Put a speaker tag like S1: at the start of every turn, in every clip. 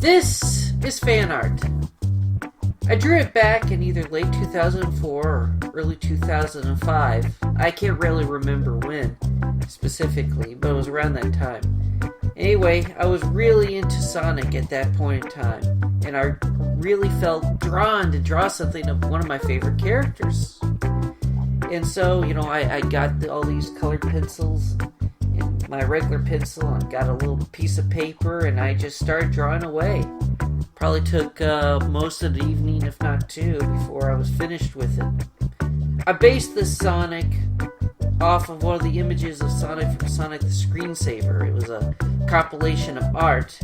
S1: This is fan art. I drew it back in either late 2004 or early 2005. I can't really remember when specifically, but it was around that time. Anyway, I was really into Sonic at that point in time, and I really felt drawn to draw something of one of my favorite characters. And so, I got all these colored pencils and my regular pencil, and got a little piece of paper, and I just started drawing away. Probably took most of the evening, if not two, before I was finished with it. I based this Sonic off of one of the images of Sonic from Sonic the Screensaver. It was a compilation of art.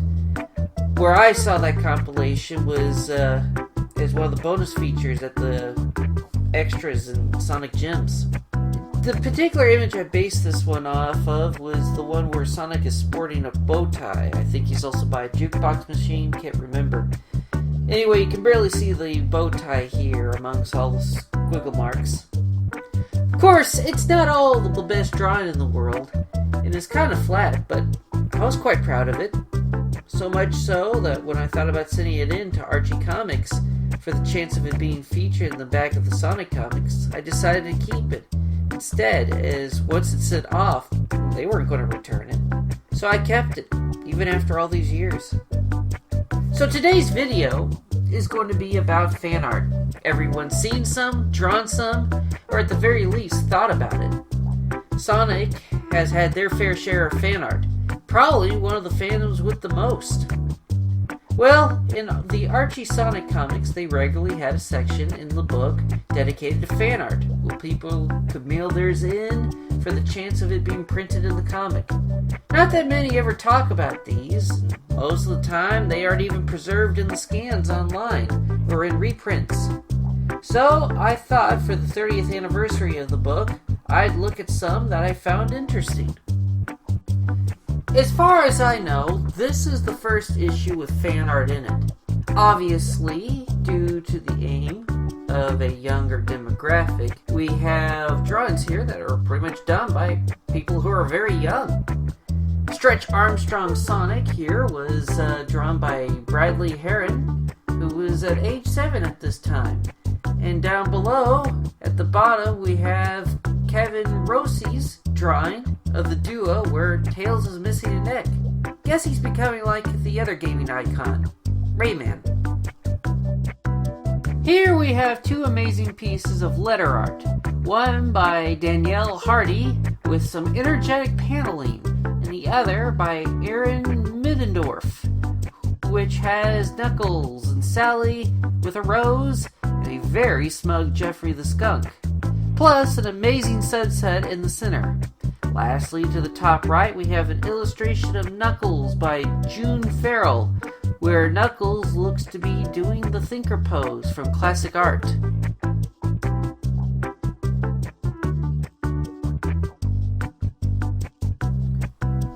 S1: Where I saw that compilation was as one of the bonus features at the extras in Sonic Gems. The particular image I based this one off of was the one where Sonic is sporting a bow tie. I think he's also by a jukebox machine, can't remember. Anyway, you can barely see the bow tie here amongst all the squiggle marks. Of course, it's not all the best drawing in the world, and it's kind of flat, but I was quite proud of it. So much so that when I thought about sending it in to Archie Comics for the chance of it being featured in the back of the Sonic comics, I decided to keep it instead, as once it sent off, they weren't going to return it. So I kept it, even after all these years. So today's video is going to be about fan art. Everyone's seen some, drawn some, or at the very least thought about it. Sonic has had their fair share of fan art. Probably one of the fandoms with the most. Well, in the Archie Sonic comics, they regularly had a section in the book dedicated to fan art, where people could mail theirs in for the chance of it being printed in the comic. Not that many ever talk about these. Most of the time, they aren't even preserved in the scans online or in reprints. So, I thought for the 30th anniversary of the book, I'd look at some that I found interesting. As far as I know, this is the first issue with fan art in it. Obviously, due to the aim of a younger demographic, we have drawings here that are pretty much done by people who are very young. Stretch Armstrong Sonic here was drawn by Bradley Heron, who was at age 7 at this time. And down below, at the bottom, we have Kevin Rossi's drawing of the duo where Tails is missing a neck. Guess he's becoming like the other gaming icon, Rayman. Here we have two amazing pieces of letter art. One by Danielle Hardy with some energetic paneling, and the other by Aaron Middendorf, which has Knuckles and Sally with a rose and a very smug Jeffrey the Skunk, plus an amazing sunset in the center. Lastly, to the top right, we have an illustration of Knuckles by June Farrell, where Knuckles looks to be doing the thinker pose from classic art.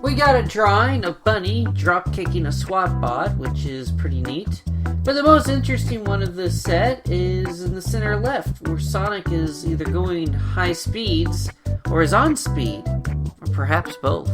S1: We got a drawing of Bunny drop-kicking a SWAT bot, which is pretty neat. But the most interesting one of this set is in the center left, where Sonic is either going high speeds or is on speed, or perhaps both.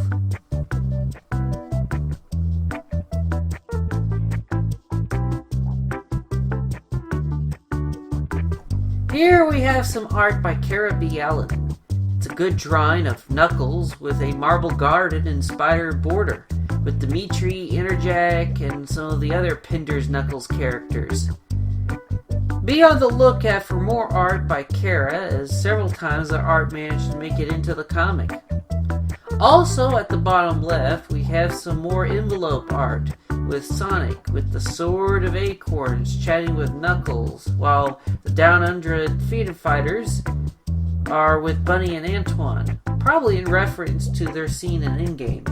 S1: Here we have some art by Kara B. Allen. It's a good drawing of Knuckles with a marble garden and spider border, with Dimitri, Interjack, and some of the other Pinder's Knuckles characters. Be on the lookout for more art by Kara, as several times the art managed to make it into the comic. Also at the bottom left, we have some more envelope art with Sonic with the Sword of Acorns chatting with Knuckles, while the Down Under Freedom Fighters are with Bunny and Antoine, probably in reference to their scene in Endgame.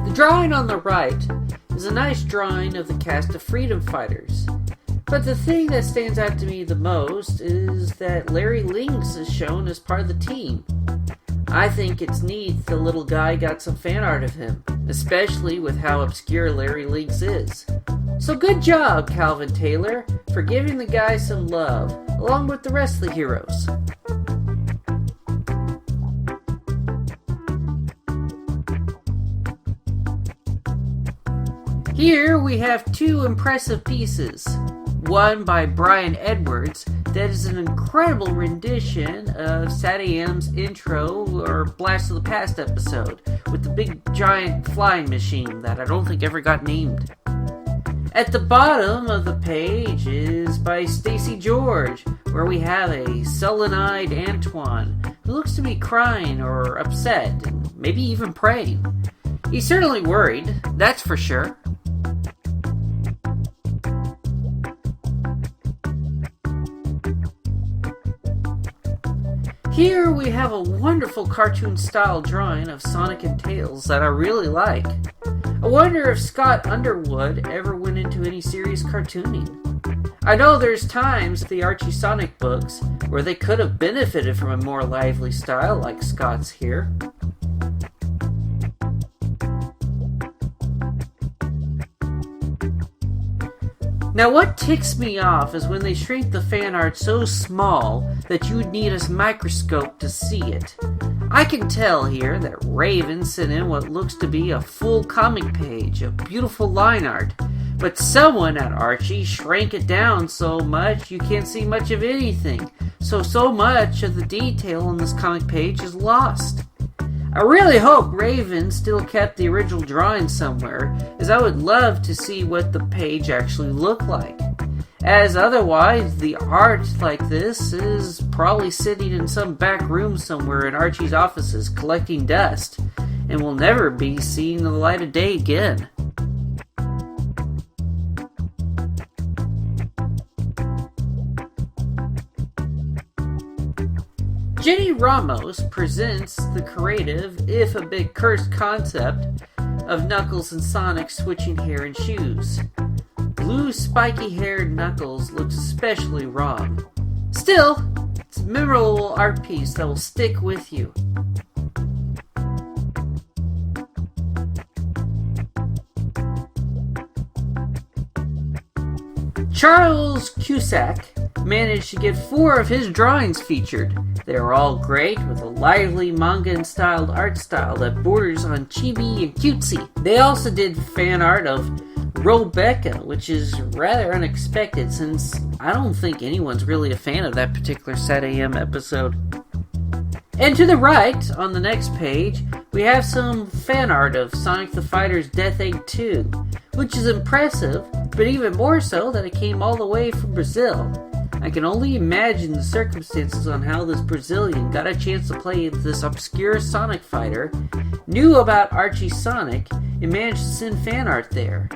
S1: The drawing on the right is a nice drawing of the cast of Freedom Fighters. But the thing that stands out to me the most is that Larry Lynx is shown as part of the team. I think it's neat the little guy got some fan art of him, especially with how obscure Larry Lynx is. So good job, Calvin Taylor, for giving the guy some love, along with the rest of the heroes. Here we have two impressive pieces. One by Brian Edwards that is an incredible rendition of SatAM's intro or Blast of the Past episode with the big giant flying machine that I don't think ever got named. At the bottom of the page is by Stacy George, where we have a sullen-eyed Antoine who looks to be crying or upset, and maybe even praying. He's certainly worried, that's for sure. Here we have a wonderful cartoon-style drawing of Sonic and Tails that I really like. I wonder if Scott Underwood ever went into any serious cartooning. I know there's times in the Archie Sonic books where they could have benefited from a more lively style like Scott's here. Now what ticks me off is when they shrink the fan art so small that you would need a microscope to see it. I can tell here that Raven sent in what looks to be a full comic page of beautiful line art, but someone at Archie shrank it down so much you can't see much of anything, so much of the detail on this comic page is lost. I really hope Raven still kept the original drawing somewhere, as I would love to see what the page actually looked like. As otherwise, the art like this is probably sitting in some back room somewhere in Archie's offices collecting dust, and will never be seen the light of day again. Jenny Ramos presents the creative, if a bit cursed concept, of Knuckles and Sonic switching hair and shoes. Blue spiky-haired Knuckles looks especially wrong. Still, it's a memorable art piece that will stick with you. Charles Cusack managed to get 4 of his drawings featured. They are all great, with a lively manga-styled art style that borders on chibi and cutesy. They also did fan art of Rebecca, which is rather unexpected since I don't think anyone's really a fan of that particular SatAM episode. And to the right, on the next page, we have some fan art of Sonic the Fighter's Death Egg 2, which is impressive, but even more so that it came all the way from Brazil. I can only imagine the circumstances on how this Brazilian got a chance to play this obscure Sonic fighter, knew about Archie Sonic, and managed to send fan art there.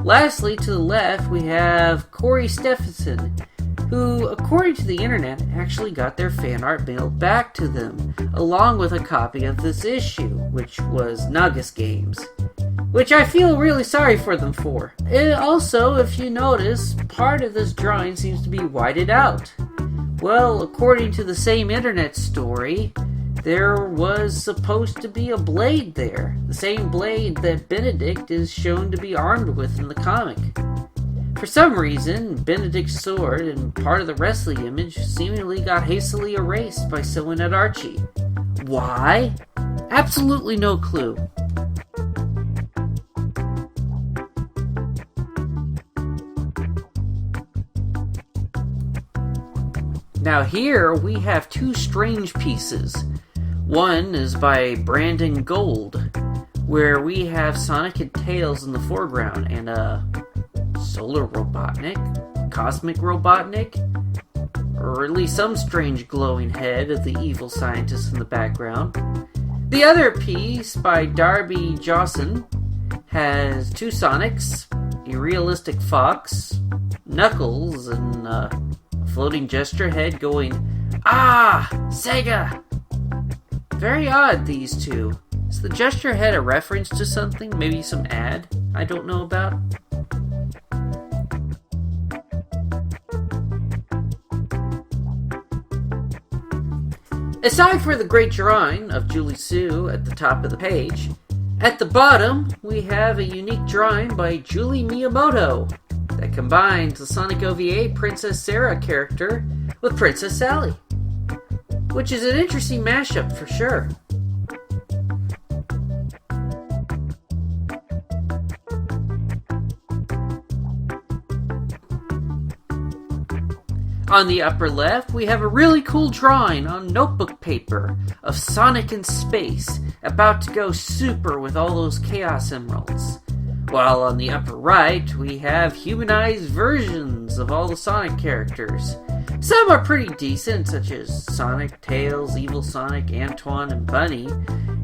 S1: Lastly, to the left, we have Corey Stephenson, who, according to the internet, actually got their fan art mailed back to them, along with a copy of this issue, which was Nagas Games, which I feel really sorry for them for. And also, if you notice, part of this drawing seems to be whited out. Well, according to the same internet story, there was supposed to be a blade there, the same blade that Benedict is shown to be armed with in the comic. For some reason, Benedict's sword and part of the rest of the image seemingly got hastily erased by someone at Archie. Why? Absolutely no clue. Now here we have 2 strange pieces. One is by Brandon Gold, where we have Sonic and Tails in the foreground and a Solar Robotnik, Cosmic Robotnik, or at least some strange glowing head of the evil scientist in the background. The other piece by Darby Jawson has 2 Sonics, a realistic fox, Knuckles, and a floating gesture head going, "Ah! Sega!" Very odd, these 2. Is the gesture head a reference to something? Maybe some ad I don't know about? Aside for the great drawing of Julie Sue at the top of the page, At the bottom, we have a unique drawing by Julie Miyamoto that combines the Sonic OVA Princess Sarah character with Princess Sally, which is an interesting mashup for sure. On the upper left, we have a really cool drawing on notebook paper of Sonic in space, about to go super with all those Chaos Emeralds. While on the upper right, we have humanized versions of all the Sonic characters. Some are pretty decent, such as Sonic, Tails, Evil Sonic, Antoine, and Bunny.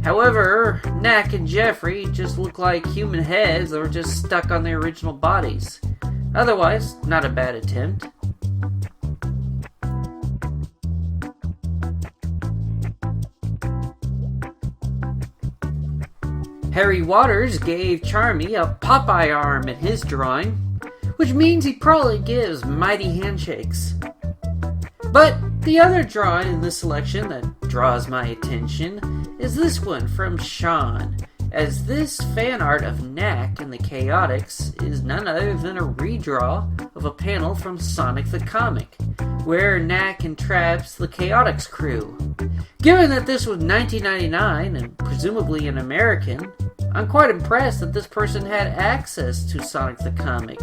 S1: However, Knack and Jeffrey just look like human heads that were just stuck on their original bodies. Otherwise, not a bad attempt. Harry Waters gave Charmy a Popeye arm in his drawing, which means he probably gives mighty handshakes. But the other drawing in this selection that draws my attention is this one from Sean, as this fan art of Knack and the Chaotix is none other than a redraw of a panel from Sonic the Comic, where Knack entraps the Chaotix crew. Given that this was 1999 and presumably an American, I'm quite impressed that this person had access to Sonic the Comic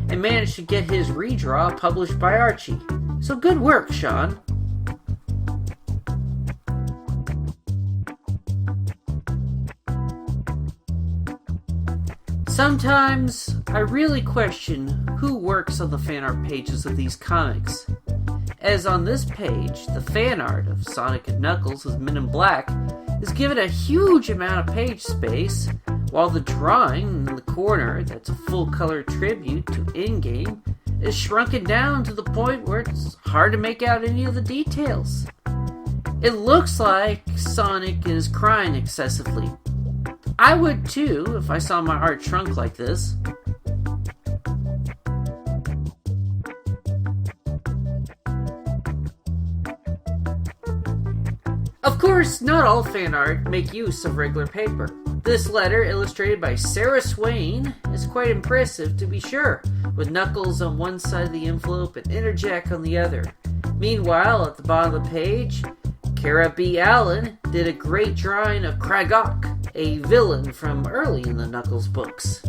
S1: and managed to get his redraw published by Archie. So good work, Sean. Sometimes I really question who works on the fan art pages of these comics. As on this page, the fan art of Sonic and Knuckles as Men in Black is given a huge amount of page space, while the drawing in the corner that's a full-color tribute to in-game is shrunken down to the point where it's hard to make out any of the details. It looks like Sonic is crying excessively. I would too if I saw my art shrunk like this. Of course, not all fan art make use of regular paper. This letter, illustrated by Sarah Swain, is quite impressive to be sure, with Knuckles on one side of the envelope and Interjack on the other. Meanwhile, at the bottom of the page, Kara B. Allen did a great drawing of Kragok, a villain from early in the Knuckles books.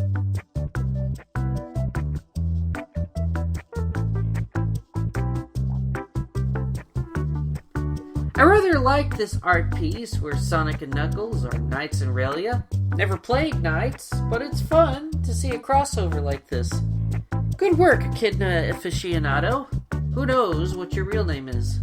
S1: I rather like this art piece where Sonic and Knuckles are knights in Relia. Never played knights, but it's fun to see a crossover like this. Good work, Echidna aficionado. Who knows what your real name is?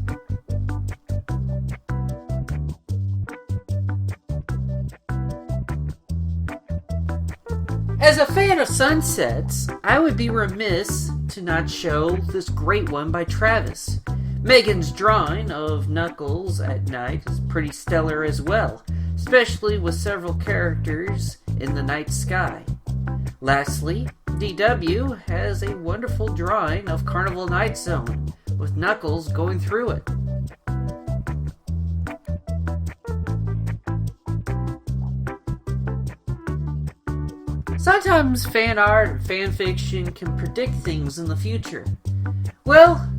S1: As a fan of sunsets, I would be remiss to not show this great one by Travis. Megan's drawing of Knuckles at night is pretty stellar as well, especially with several characters in the night sky. Lastly, DW has a wonderful drawing of Carnival Night Zone, with Knuckles going through it. Sometimes fan art and fan fiction can predict things in the future. Well,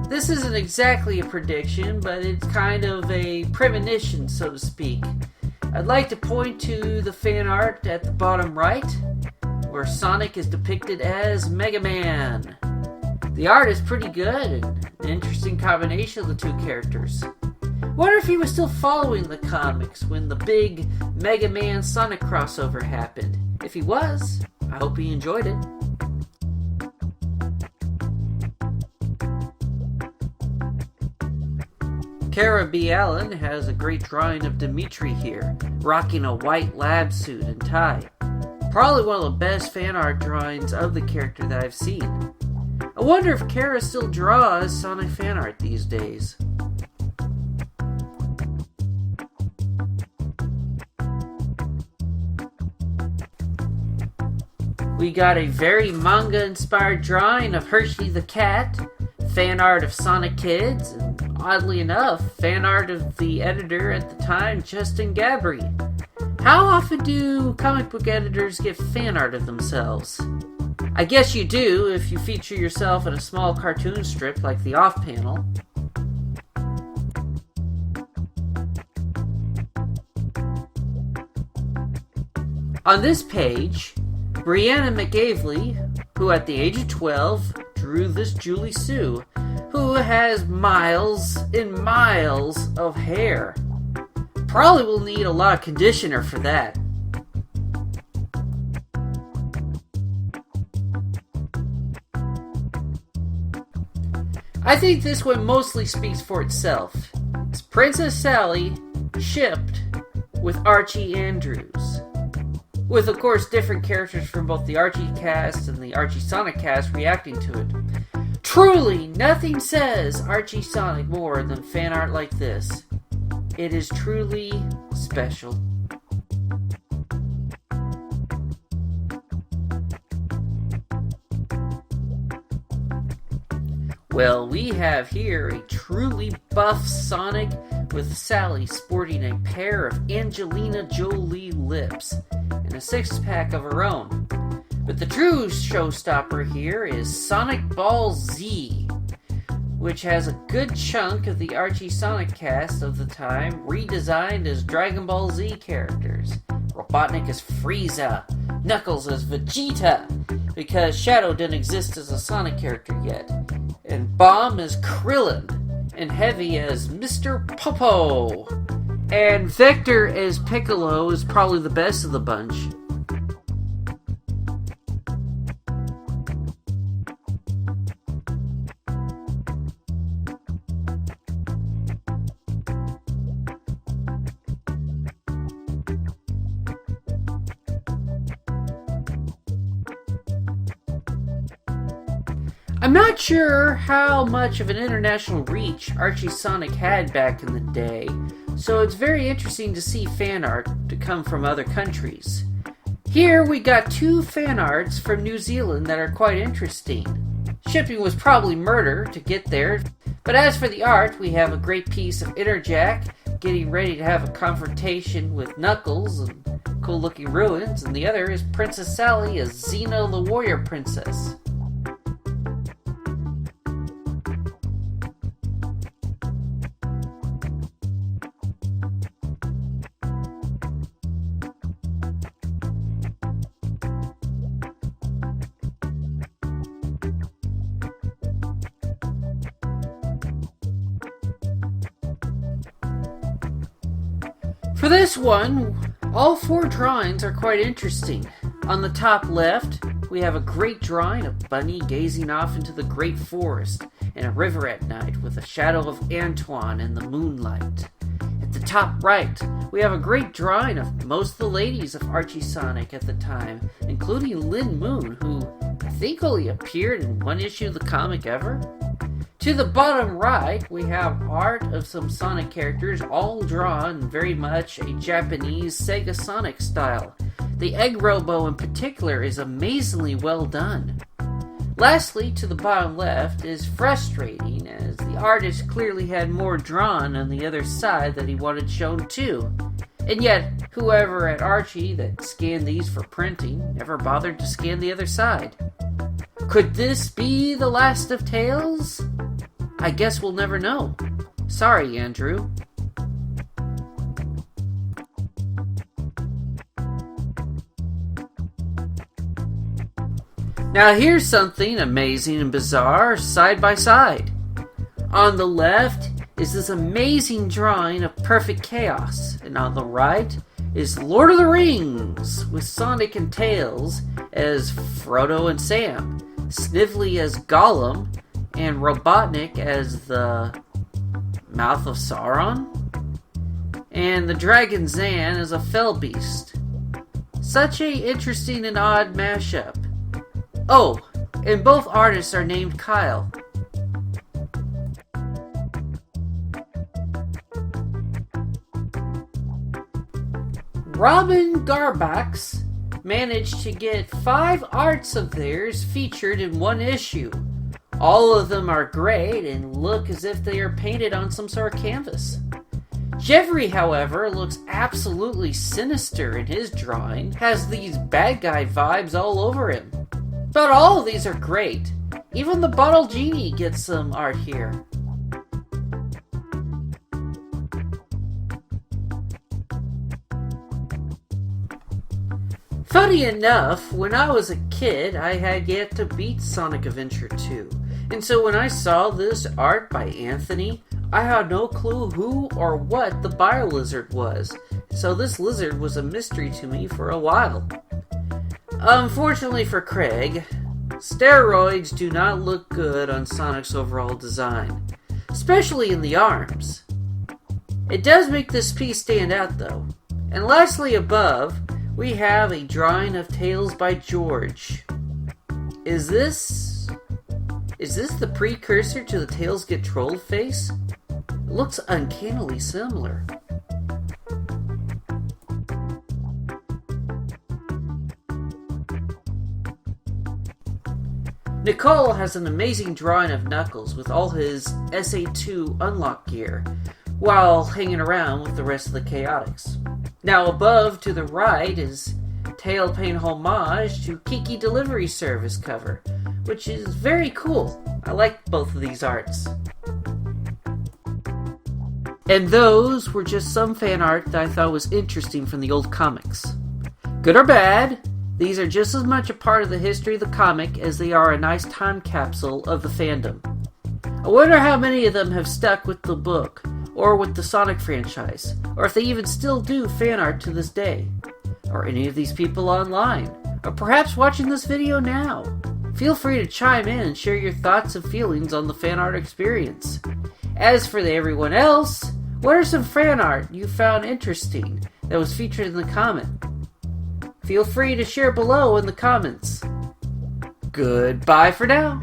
S1: this isn't exactly a prediction, but it's kind of a premonition, so to speak. I'd like to point to the fan art at the bottom right, where Sonic is depicted as Mega Man. The art is pretty good, and an interesting combination of the two characters. Wonder if he was still following the comics when the big Mega Man Sonic crossover happened. If he was, I hope he enjoyed it. Kara B. Allen has a great drawing of Dimitri here, rocking a white lab suit and tie. Probably one of the best fan art drawings of the character that I've seen. I wonder if Kara still draws Sonic fan art these days. We got a very manga-inspired drawing of Hershey the Cat, fan art of Sonic Kids, and oddly enough, fan art of the editor at the time, Justin Gabry. How often do comic book editors get fan art of themselves? I guess you do if you feature yourself in a small cartoon strip like the off panel. On this page, Brianna McAvely, who at the age of 12 drew this Julie Sue, who has miles and miles of hair. Probably will need a lot of conditioner for that. I think this one mostly speaks for itself. It's Princess Sally shipped with Archie Andrews, with of course different characters from both the Archie cast and the Archie Sonic cast reacting to it. Truly, nothing says Archie Sonic more than fan art like this. It is truly special. Well, we have here a truly buff Sonic with Sally sporting a pair of Angelina Jolie lips and a six-pack of her own. But the true showstopper here is Sonic Ball Z, which has a good chunk of the Archie Sonic cast of the time redesigned as Dragon Ball Z characters. Robotnik as Frieza, Knuckles as Vegeta, because Shadow didn't exist as a Sonic character yet, and Bomb as Krillin, and Heavy as Mr. Popo, and Vector as Piccolo is probably the best of the bunch. I'm not sure how much of an international reach Archie Sonic had back in the day, so it's very interesting to see fan art to come from other countries. Here we got two fan arts from New Zealand that are quite interesting. Shipping was probably murder to get there, but as for the art, we have a great piece of Interjack getting ready to have a confrontation with Knuckles and cool looking ruins, and the other is Princess Sally as Xena the Warrior Princess. For this one, all four drawings are quite interesting. On the top left, we have a great drawing of Bunny gazing off into the great forest and a river at night with a shadow of Antoine in the moonlight. At the top right, we have a great drawing of most of the ladies of Archie Sonic at the time, including Lynn Moon, who I think only appeared in one issue of the comic ever. To the bottom right, we have art of some Sonic characters, all drawn very much a Japanese Sega Sonic style. The Egg Robo in particular is amazingly well done. Lastly, to the bottom left is frustrating, as the artist clearly had more drawn on the other side that he wanted shown too. And yet, whoever at Archie that scanned these for printing never bothered to scan the other side. Could this be the last of Tales? I guess we'll never know. Sorry, Andrew. Now here's something amazing and bizarre side by side. On the left is this amazing drawing of Perfect Chaos, and on the right is Lord of the Rings with Sonic and Tails as Frodo and Sam, Snively as Gollum, and Robotnik as the Mouth of Sauron, and the Dragon Zan as a fell beast. Such a interesting and odd mashup. Oh, and both artists are named Kyle. Robin Garbax managed to get 5 arts of theirs featured in one issue. All of them are great and look as if they are painted on some sort of canvas. Jeffrey, however, looks absolutely sinister in his drawing, has these bad guy vibes all over him. But all of these are great. Even the Bottle Genie gets some art here. Funny enough, when I was a kid, I had yet to beat Sonic Adventure 2. And so when I saw this art by Anthony, I had no clue who or what the Bio-Lizard was. So this lizard was a mystery to me for a while. Unfortunately for Craig, steroids do not look good on Sonic's overall design, especially in the arms. It does make this piece stand out though. And lastly above, we have a drawing of Tails by George. Is this the precursor to the Tails Get Trolled face? It looks uncannily similar. Nicole has an amazing drawing of Knuckles with all his SA2 unlock gear, while hanging around with the rest of the Chaotix. Now above to the right is tail paint homage to Kiki Delivery Service cover, which is very cool. I like both of these arts. And those were just some fan art that I thought was interesting from the old comics. Good or bad, these are just as much a part of the history of the comic as they are a nice time capsule of the fandom. I wonder how many of them have stuck with the book, or with the Sonic franchise, or if they even still do fan art to this day. Or any of these people online, or perhaps watching this video now. Feel free to chime in and share your thoughts and feelings on the fan art experience. As for everyone else, what are some fan art you found interesting that was featured in the comic? Feel free to share below in the comments. Goodbye for now.